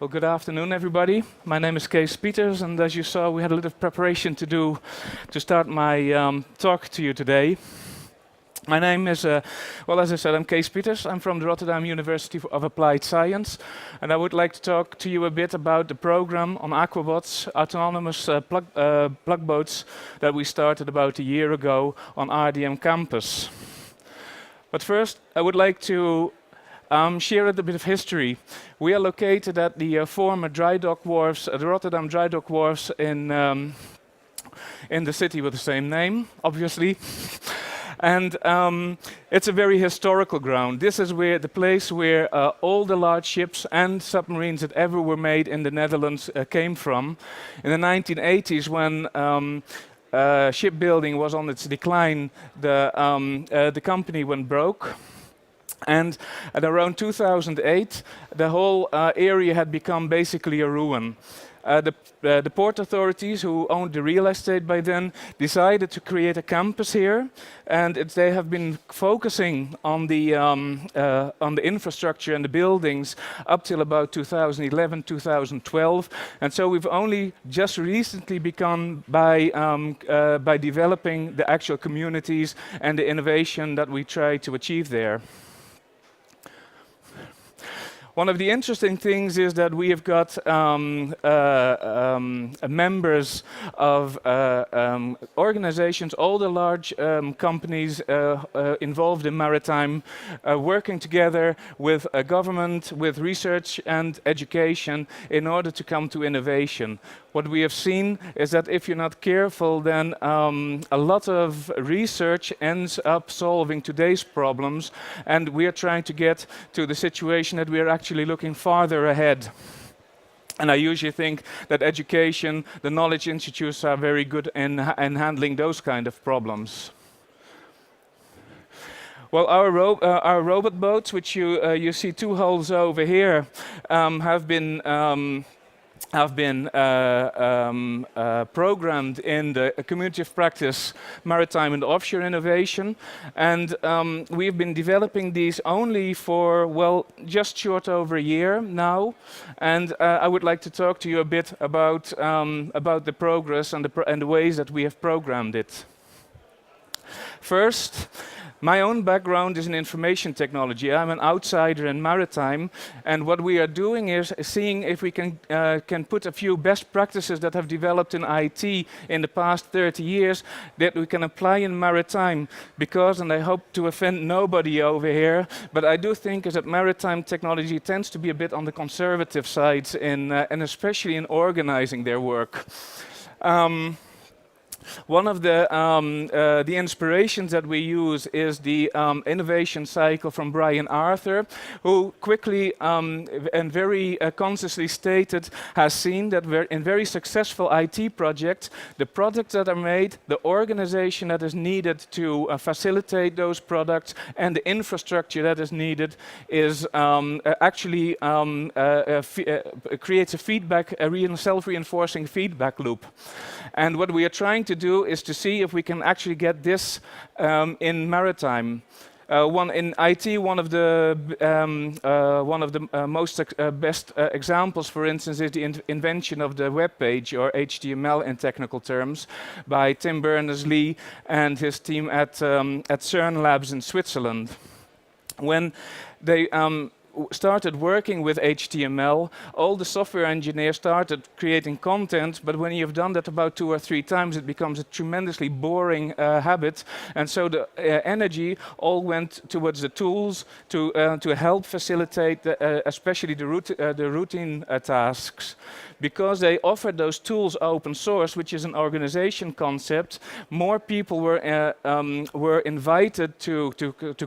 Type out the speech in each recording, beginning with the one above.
Well, good afternoon, everybody. My name is Kees Pieters, and as you saw, we had a little preparation to do to start my talk to you today. My name is, well, as I said, I'm Kees Pieters. I'm from the Rotterdam University of Applied Science, and I would like to talk to you a bit about the program on Aquabots, autonomous plug boats that we started about a year ago on RDM campus. But first, I would like to share a little bit of history. We are located at the former dry dock wharves, the Rotterdam dry dock wharves in the city with the same name, obviously. And it's a very historical ground. This is where the place where all the large ships and submarines that ever were made in the Netherlands came from. In the 1980s, when shipbuilding was on its decline, the company went broke. And at around 2008, the whole area had become basically a ruin. The port authorities, who owned the real estate by then, decided to create a campus here, and they have been focusing on the infrastructure and the buildings up till about 2011, 2012. And so we've only just recently begun by developing the actual communities and the innovation that we try to achieve there. One of the interesting things is that we have got members of organizations, all the large companies involved in maritime, working together with a government, with research and education in order to come to innovation. What we have seen is that if you're not careful, then a lot of research ends up solving today's problems, and we are trying to get to the situation that we are actually looking farther ahead. And I usually think that education, the knowledge institutes are very good in handling those kind of problems. Well, our robot boats, which you see two hulls over here, have been programmed in the community of practice, maritime and offshore innovation, and we've been developing these only for, well, just short over a year now, and I would like to talk to you a bit about the progress and the ways that we have programmed it. First, my own background is in information technology. I'm an outsider in maritime, and what we are doing is seeing if we can put a few best practices that have developed in IT in the past 30 years that we can apply in maritime. Because, and I hope to offend nobody over here, but I do think is that maritime technology tends to be a bit on the conservative side, and especially in organizing their work. One of the inspirations that we use is the innovation cycle from Brian Arthur, who quickly and very consciously stated has seen that in very successful IT projects, the products that are made, the organization that is needed to facilitate those products, and the infrastructure that is needed is actually creates a feedback, a self-reinforcing feedback loop. And what we are trying to do is to see if we can actually get this in maritime. In IT, one of the most best examples, for instance, is the invention of the web page, or HTML in technical terms, by Tim Berners-Lee and his team at CERN Labs in Switzerland. When they started working with HTML, all the software engineers started creating content, but when you've done that about 2 or 3 times, it becomes a tremendously boring habit, and so the energy all went towards the tools to help facilitate especially the routine tasks. Because they offered those tools open source, which is an organization concept, more people were invited to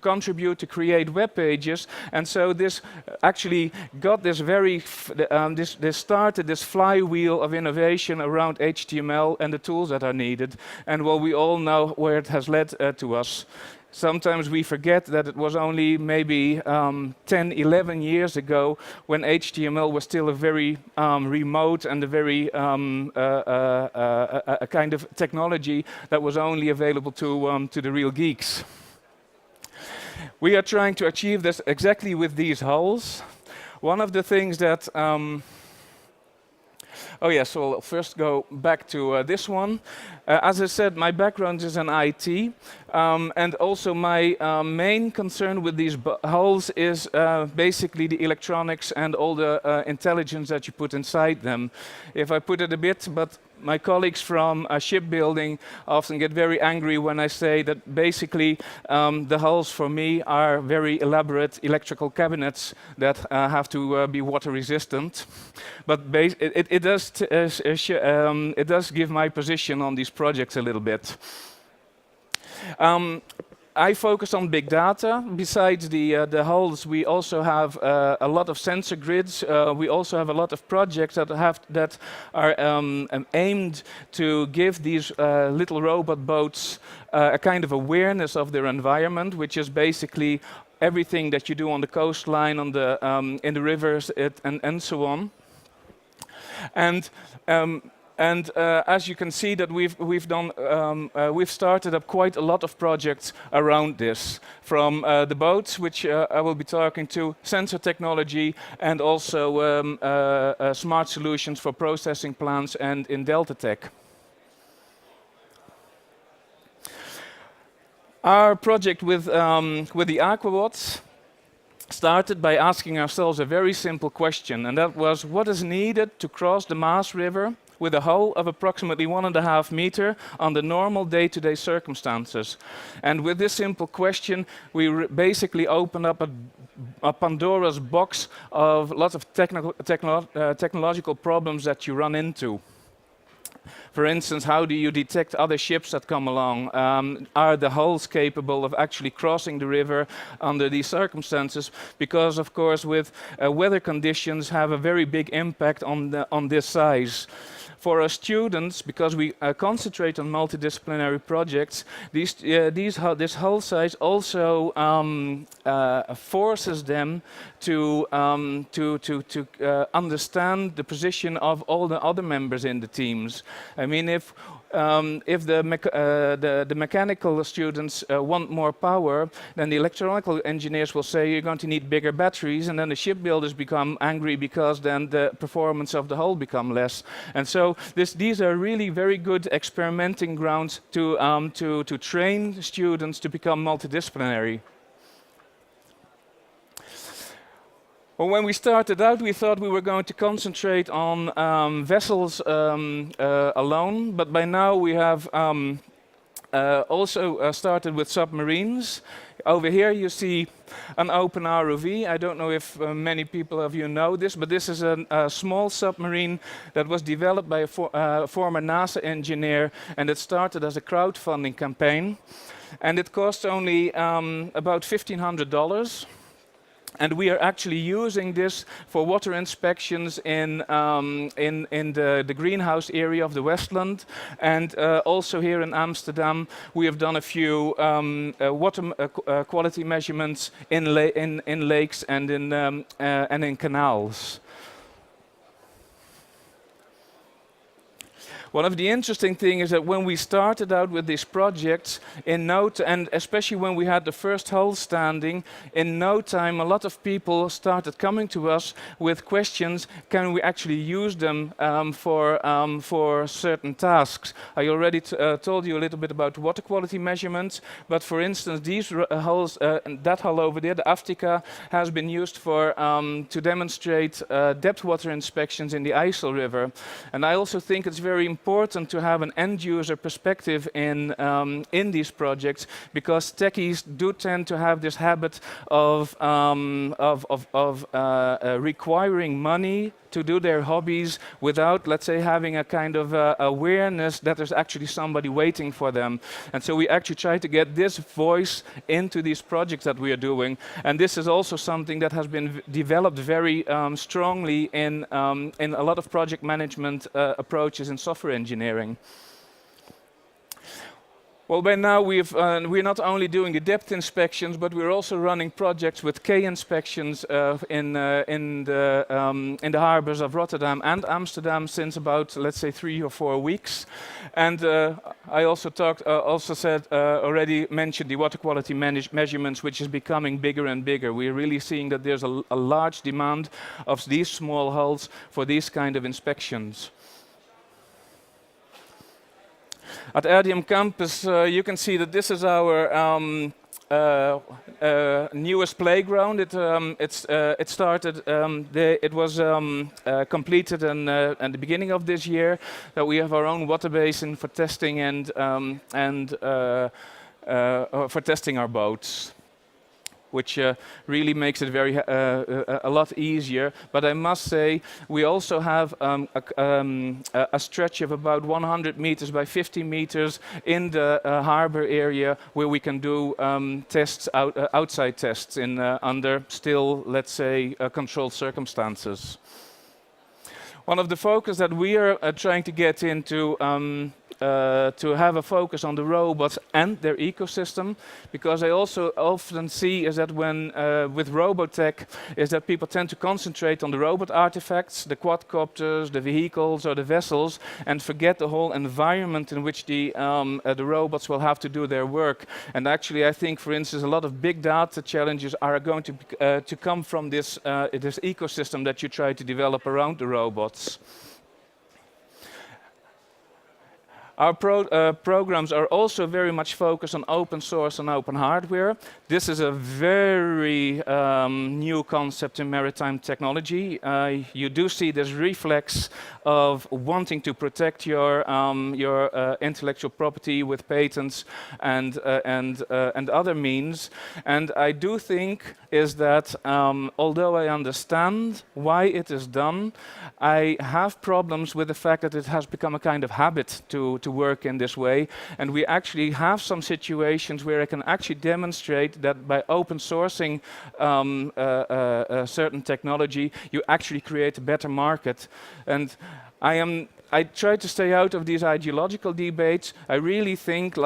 contribute, to create web pages, and so this actually got this this started this flywheel of innovation around HTML and the tools that are needed, and well, we all know where it has led to us. Sometimes we forget that it was only maybe 10, 11 years ago when HTML was still a very remote and a very a kind of technology that was only available to the real geeks. We are trying to achieve this exactly with these hulls. One of the things that Oh yeah, so I'll first go back to this one. As I said, my background is in IT, and also my main concern with these hulls is basically the electronics and all the intelligence that you put inside them. If I put it a bit, but my colleagues from shipbuilding often get very angry when I say that basically the hulls for me are very elaborate electrical cabinets that have to be water resistant. But it does give my position on these projects a little bit. I focus on big data. Besides the hulls, we also have a lot of sensor grids. We also have a lot of projects that are aimed to give these little robot boats a kind of awareness of their environment, which is basically everything that you do on the coastline, on the in the rivers, and so on. And as you can see, that we've started up quite a lot of projects around this, from the boats, which I will be talking to, sensor technology, and also smart solutions for processing plants and in Delta Tech. Our project with the Aquabots started by asking ourselves a very simple question, and that was, what is needed to cross the Maas River with a hull of approximately 1.5 meters under normal day-to-day circumstances? And with this simple question, we basically opened up a Pandora's box of lots of technological problems that you run into. For instance, how do you detect other ships that come along? Are the hulls capable of actually crossing the river under these circumstances? Because, of course, with weather conditions have a very big impact on this size. For our students, because we concentrate on multidisciplinary projects, this hull size also forces them to understand the position of all the other members in the teams. I mean, if the mechanical students want more power, then the electronical engineers will say you're going to need bigger batteries, and then the shipbuilders become angry because then the performance of the hull become less. And so these are really very good experimenting grounds to train students to become multidisciplinary. Well, when we started out, we thought we were going to concentrate on vessels alone, but by now we have also started with submarines. Over here you see an open ROV. I don't know if many people of you know this, but this is a small submarine that was developed by a former NASA engineer, and it started as a crowdfunding campaign. And it cost only about $1,500. And we are actually using this for water inspections in the greenhouse area of the Westland, and also here in Amsterdam we have done a few water quality measurements in lakes and in canals. One of the interesting things is that when we started out with these projects, and especially when we had the first hull standing, in no time a lot of people started coming to us with questions: can we actually use them for certain tasks? I already told you a little bit about water quality measurements, but for instance, these hulls, that hull over there, the Aftica, has been used for to demonstrate depth water inspections in the IJssel River. And I also think it's very important to have an end-user perspective in these projects, because techies do tend to have this habit of requiring money to do their hobbies without, let's say, having a kind of awareness that there's actually somebody waiting for them. And so we actually try to get this voice into these projects that we are doing. And this is also something that has been developed very strongly in a lot of project management approaches in software engineering. Well, by now we're not only doing the depth inspections, but we're also running projects with K inspections in the harbors of Rotterdam and Amsterdam since about, let's say, 3 or 4 weeks. And I also already mentioned the water quality measurements, which is becoming bigger and bigger. We're really seeing that there's a large demand of these small hulls for these kind of inspections. At RDM Campus, you can see that this is our newest playground. It started. It was completed at the beginning of this year. That we have our own water basin for testing and for testing our boats, which really makes it a lot easier. But I must say, we also have a stretch of about 100 meters by 50 meters in the harbor area where we can do tests, outside tests under still, let's say, controlled circumstances. One of the focus that we are trying to get into to have a focus on the robots and their ecosystem, because I also often see is that when with robotech is that people tend to concentrate on the robot artifacts, the quadcopters, the vehicles or the vessels, and forget the whole environment in which the robots will have to do their work. And actually, I think, for instance, a lot of big data challenges are going to come from this ecosystem that you try to develop around the robots. Our programs are also very much focused on open source and open hardware. This is a very new concept in maritime technology. You do see this reflex of wanting to protect your intellectual property with patents and other means. And I do think is that although I understand why it is done, I have problems with the fact that it has become a kind of habit to work in this way. And we actually have some situations where I can actually demonstrate that by open sourcing a certain technology, you actually create a better market. And I try to stay out of these ideological debates. I really think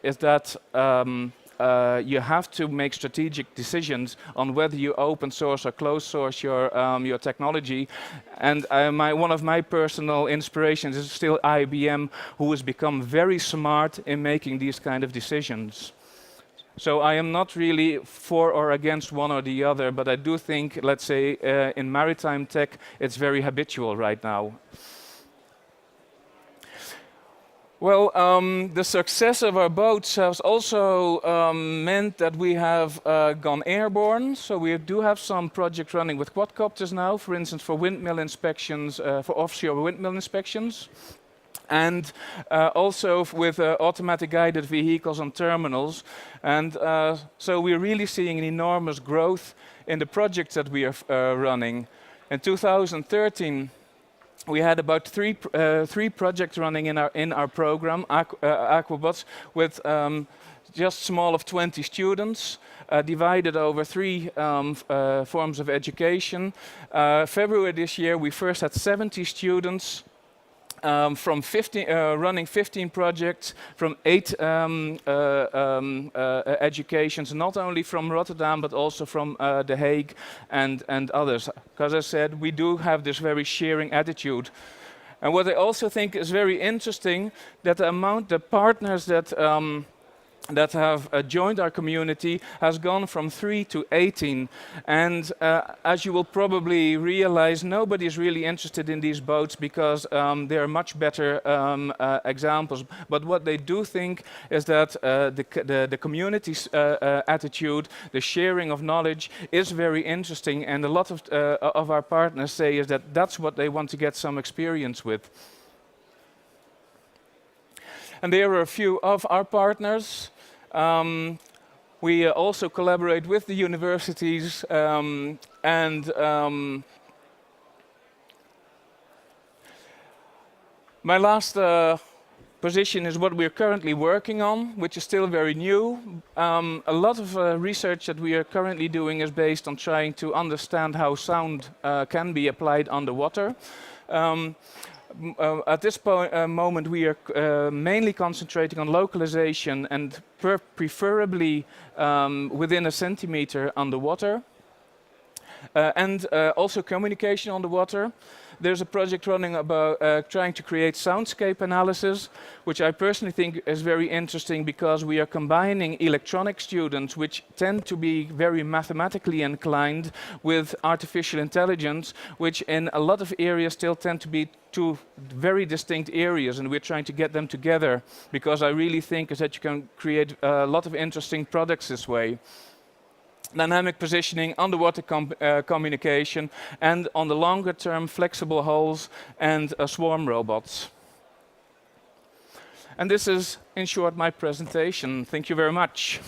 is that you have to make strategic decisions on whether you open source or close source your technology. And one of my personal inspirations is still IBM, who has become very smart in making these kind of decisions. So I am not really for or against one or the other, but I do think, let's say, in maritime tech, it's very habitual right now. Well, the success of our boats has also meant that we have gone airborne. So we do have some projects running with quadcopters now, for instance, for windmill inspections, for offshore windmill inspections. And also with automatic guided vehicles on terminals. And so we're really seeing an enormous growth in the projects that we are running. In 2013, we had about three projects running in our program, Aquabots, with just small of 20 students, divided over 3 forms of education. February this year, we first had 70 students. From running 15 projects from 8 educations, not only from Rotterdam but also from The Hague and others. Because I said we do have this very sharing attitude. And what I also think is very interesting, that the partners that have joined our community has gone from 3 to 18. And as you will probably realize, nobody is really interested in these boats because they are much better examples. But what they do think is that the community's attitude, the sharing of knowledge is very interesting. And a lot of our partners say is that that's what they want to get some experience with. And there are a few of our partners. We also collaborate with the universities my last position is what we're currently working on, which is still very new. A lot of research that we are currently doing is based on trying to understand how sound can be applied underwater. At this moment, we are mainly concentrating on localization and preferably within a centimeter underwater. And also communication on the water. There's a project running about trying to create soundscape analysis, which I personally think is very interesting because we are combining electronic students, which tend to be very mathematically inclined, with artificial intelligence, which in a lot of areas still tend to be two very distinct areas, and we're trying to get them together because I really think that you can create a lot of interesting products this way. Dynamic positioning, underwater communication, and on the longer term, flexible hulls and swarm robots. And this is, in short, my presentation. Thank you very much.